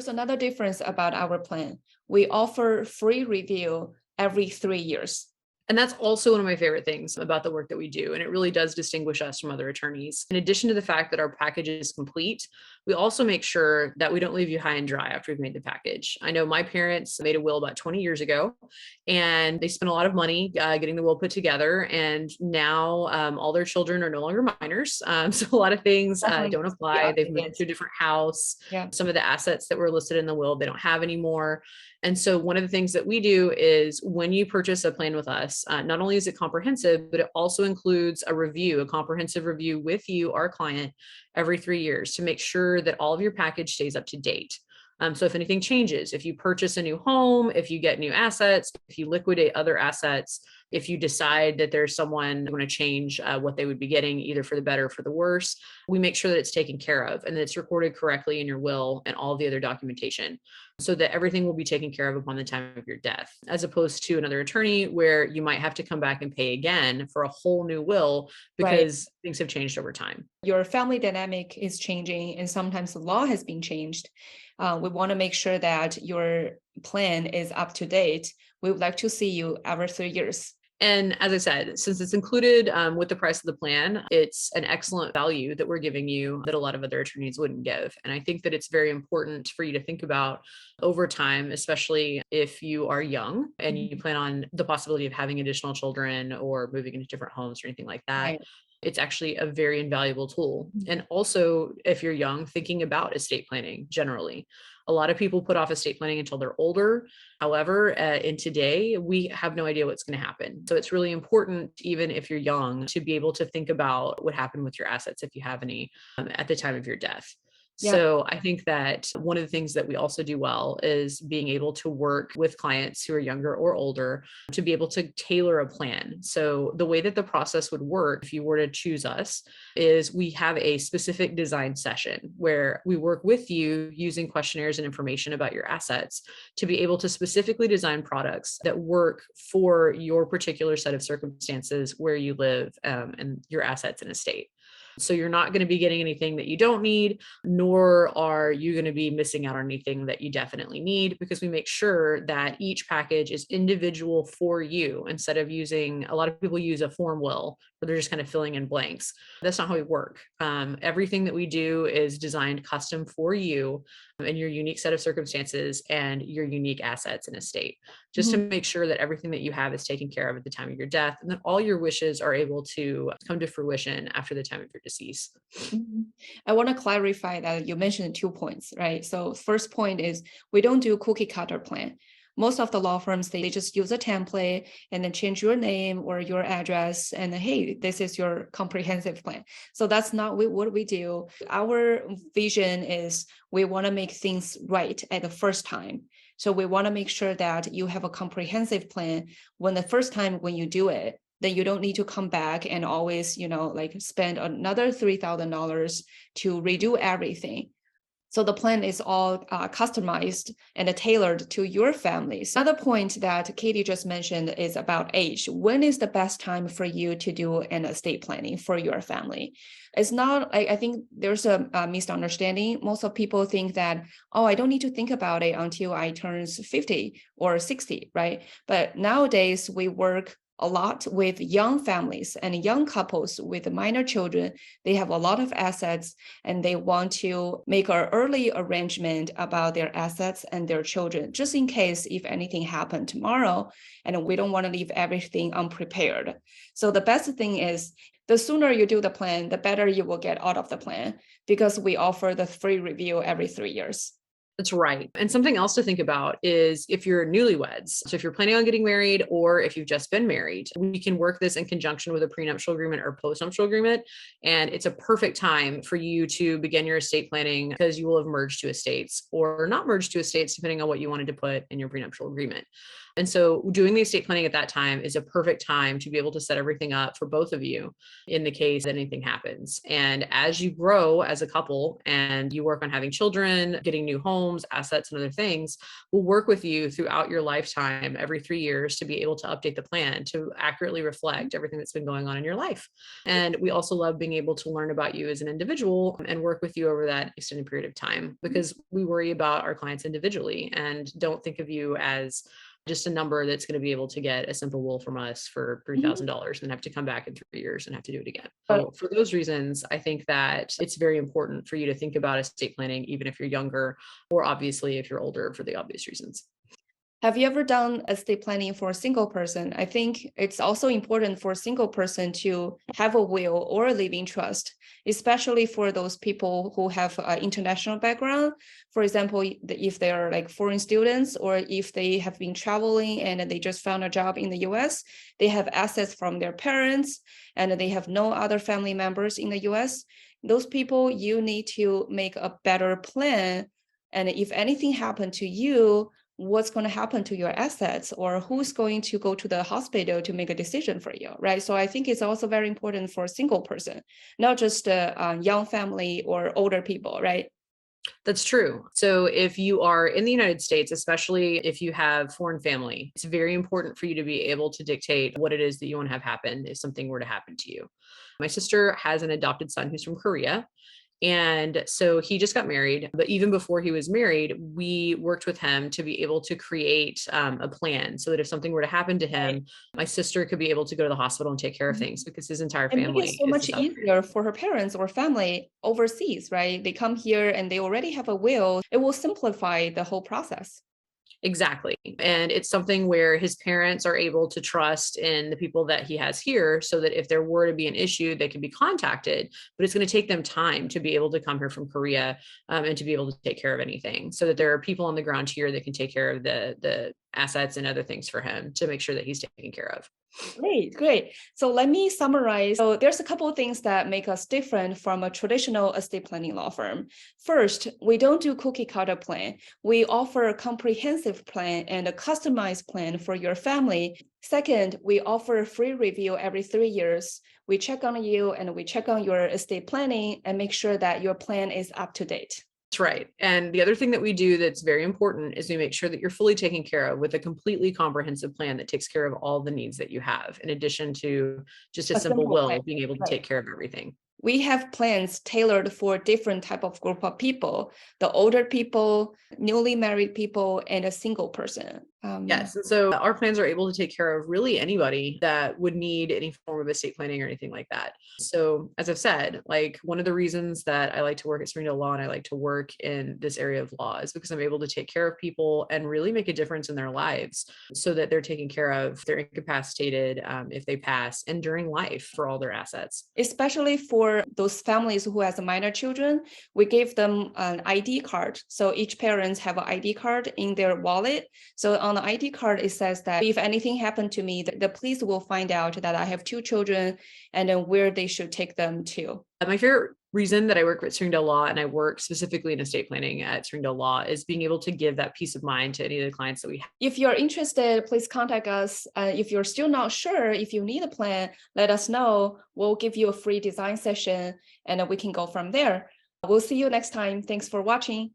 There's another difference about our plan. We offer free review every 3 years. And that's also one of my favorite things about the work that we do. And it really does distinguish us from other attorneys. In addition to the fact that our package is complete, we also make sure that we don't leave you high and dry after we've made the package. I know my parents made a will about 20 years ago, and they spent a lot of money getting the will put together. And now all their children are no longer minors. So a lot of things Definitely don't needs to be apply. They've moved updated. into a different house. Yeah. Some of the assets that were listed in the will, they don't have anymore. And so one of the things that we do is when you purchase a plan with us, not only is it comprehensive, but it also includes a review, a comprehensive review with you, our client, every 3 years to make sure that all of your package stays up to date. So if anything changes, if you purchase a new home, if you get new assets, if you liquidate other assets, if you decide that there's someone going to change what they would be getting, either for the better or for the worse, we make sure that it's taken care of and that it's recorded correctly in your will and all the other documentation, so that everything will be taken care of upon the time of your death, as opposed to another attorney where you might have to come back and pay again for a whole new will Right. because things have changed over time. Your family dynamic is changing, and sometimes the law has been changed. We want to make sure that your plan is up to date. We would like to see you every 3 years. And as I said, since it's included with the price of the plan, it's an excellent value that we're giving you that a lot of other attorneys wouldn't give. And I think that it's very important for you to think about over time, especially if you are young and you plan on the possibility of having additional children or moving into different homes or anything like that. Right. It's actually a very invaluable tool. And also, if you're young, thinking about estate planning generally. A lot of people put off estate planning until they're older. However, in today, we have no idea what's going to happen. So it's really important, even if you're young, to be able to think about what happened with your assets, if you have any, at the time of your death. Yeah. So I think that one of the things that we also do well is being able to work with clients who are younger or older to be able to tailor a plan. So the way that the process would work, if you were to choose us, is we have a specific design session where we work with you using questionnaires and information about your assets to be able to specifically design products that work for your particular set of circumstances where you live and your assets and estate. So you're not going to be getting anything that you don't need, nor are you going to be missing out on anything that you definitely need, because we make sure that each package is individual for you instead of using, a lot of people use a form will where they're just kind of filling in blanks. That's not how we work. Everything that we do is designed custom for you and your unique set of circumstances and your unique assets and estate, just to make sure that everything that you have is taken care of at the time of your death, and that all your wishes are able to come to fruition after the time of your decease. I want to clarify that you mentioned 2 points, right? So first point is we don't do cookie cutter plan. Most of the law firms, they just use a template and then change your name or your address and hey, this is your comprehensive plan. So that's not what we do. Our vision is we want to make things right at the first time. So we want to make sure that you have a comprehensive plan when the first time when you do it, then you don't need to come back and always, like spend another $3,000 to redo everything. So the plan is all customized and tailored to your families. Another point that Katie just mentioned is about age. When is the best time for you to do an estate planning for your family? It's not, I think there's a misunderstanding. Most of people think that, oh, I don't need to think about it until I turn 50 or 60, right? But nowadays we work a lot with young families and young couples with minor children. They have a lot of assets and they want to make an early arrangement about their assets and their children, just in case if anything happened tomorrow, and we don't want to leave everything unprepared. So the best thing is the sooner you do the plan, the better you will get out of the plan, because we offer the free review every 3 years. That's right. And something else to think about is if you're newlyweds. So if you're planning on getting married or if you've just been married, we can work this in conjunction with a prenuptial agreement or postnuptial agreement. And it's a perfect time for you to begin your estate planning because you will have merged to estates or not merged to estates, depending on what you wanted to put in your prenuptial agreement. And so doing the estate planning at that time is a perfect time to be able to set everything up for both of you in the case that anything happens. And as you grow as a couple and you work on having children, getting new homes, homes, assets, and other things, will work with you throughout your lifetime every 3 years to be able to update the plan to accurately reflect everything that's been going on in your life. And we also love being able to learn about you as an individual and work with you over that extended period of time, because we worry about our clients individually and don't think of you as just a number that's going to be able to get a simple will from us for $3,000 and have to come back in 3 years and have to do it again. So for those reasons, I think that it's very important for you to think about estate planning, even if you're younger, or obviously if you're older, for the obvious reasons. Have you ever done estate planning for a single person? I think it's also important for a single person to have a will or a living trust, especially for those people who have an international background. For example, if they are like foreign students, or if they have been traveling and they just found a job in the US, they have assets from their parents and they have no other family members in the US. Those people, you need to make a better plan. And if anything happened to you, what's going to happen to your assets, or who's going to go to the hospital to make a decision for you, right? So I think it's also very important for a single person, not just a young family or older people, right? That's true. So if you are in the United States, especially if you have foreign family, it's very important for you to be able to dictate what it is that you want to have happen if something were to happen to you. My sister has an adopted son who's from Korea. And so he just got married, but even before he was married, we worked with him to be able to create a plan so that if something were to happen to him, my sister could be able to go to the hospital and take care of things, because his entire And make it family so is much South Korean. easier for her parents or family overseas, right? They come here and they already have a will. It will simplify the whole process. Exactly. And it's something where his parents are able to trust in the people that he has here, so that if there were to be an issue, they can be contacted. But it's going to take them time to be able to come here from Korea and to be able to take care of anything, so that there are people on the ground here that can take care of the assets and other things for him to make sure that he's taken care of. Great. So let me summarize. So there's a couple of things that make us different from a traditional estate planning law firm. First, we don't do cookie cutter plan. We offer a comprehensive plan and a customized plan for your family. Second, we offer a free review every 3 years. We check on you and we check on your estate planning and make sure that your plan is up to date. That's right. And the other thing that we do that's very important is we make sure that you're fully taken care of with a completely comprehensive plan that takes care of all the needs that you have, in addition to just a simple will, being able to take care of everything. We have plans tailored for different type of group of people, the older people, newly married people, and a single person. Yes. And so our plans are able to take care of really anybody that would need any form of estate planning or anything like that. So as I've said, like, one of the reasons that I like to work at Springdale Law and I like to work in this area of law is because I'm able to take care of people and really make a difference in their lives, so that they're taken care of, they're incapacitated if they pass, and during life for all their assets. Especially for those families who has minor children, we give them an ID card. So each parent have an ID card in their wallet. So on the ID card, it says that if anything happened to me, the police will find out that I have 2 children and then where they should take them to. My favorite reason that I work with Springdale Law, and I work specifically in estate planning at Springdale Law, is being able to give that peace of mind to any of the clients that we have. If you're interested, please contact us. If you're still not sure, if you need a plan, let us know. We'll give you a free design session and we can go from there. We'll see you next time. Thanks for watching.